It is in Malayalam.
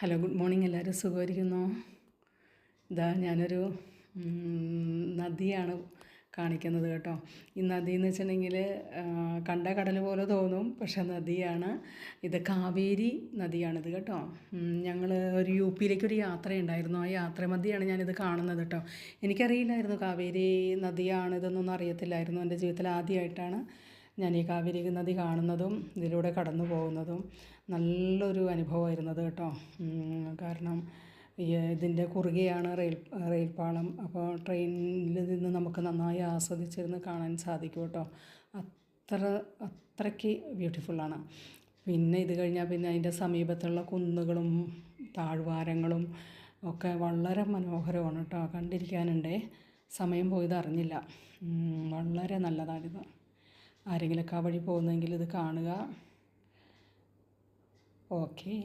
Hello, good morning. എല്ലാവരും സുഖമായിരിക്കുന്നോ? ഇതാ ഞാനൊരു നദിയാണ് കാണിക്കുന്നത് കേട്ടോ. ഈ നദി എന്ന് വെച്ചിട്ടുണ്ടെങ്കിൽ കണ്ട കടൽ പോലെ തോന്നും, പക്ഷെ നദിയാണ്. ഇത് കാവേരി നദിയാണിത് കേട്ടോ. ഞങ്ങൾ ഒരു യുപിയിലേക്കൊരു യാത്രയുണ്ടായിരുന്നു. ആ യാത്രാമധ്യയാണ് ഞാനിത് കാണുന്നത് കേട്ടോ. എനിക്കറിയില്ലായിരുന്നു കാവേരി നദിയാണിതെന്നൊന്നും അറിയത്തില്ലായിരുന്നു. എൻ്റെ ജീവിതത്തിൽ ആദ്യമായിട്ടാണ് ഞാൻ ഈ കാവേരി നദി കാണുന്നതും ഇതിലൂടെ കടന്നു പോകുന്നതും. നല്ലൊരു അനുഭവമായിരുന്നത് കേട്ടോ. കാരണം ഇതിൻ്റെ കുറുകെയാണ് റെയിൽപ്പാളം. അപ്പോൾ ട്രെയിനിൽ നിന്ന് നമുക്ക് നന്നായി ആസ്വദിച്ചിരുന്ന് കാണാൻ സാധിക്കും കേട്ടോ. അത്രയ്ക്ക് ബ്യൂട്ടിഫുള്ളാണ്. പിന്നെ ഇത് കഴിഞ്ഞാൽ പിന്നെ അതിൻ്റെ സമീപത്തുള്ള കുന്നുകളും താഴ്വാരങ്ങളും ഒക്കെ വളരെ മനോഹരമാണ് കേട്ടോ. കണ്ടിരിക്കാനുണ്ടേ. സമയം പോയത് അറിഞ്ഞില്ല. വളരെ നല്ലതാണിത്. ആരെങ്കിലുമൊക്കെ ആ വഴി പോകുന്നെങ്കിൽ ഇത് കാണുക. ഓക്കേ.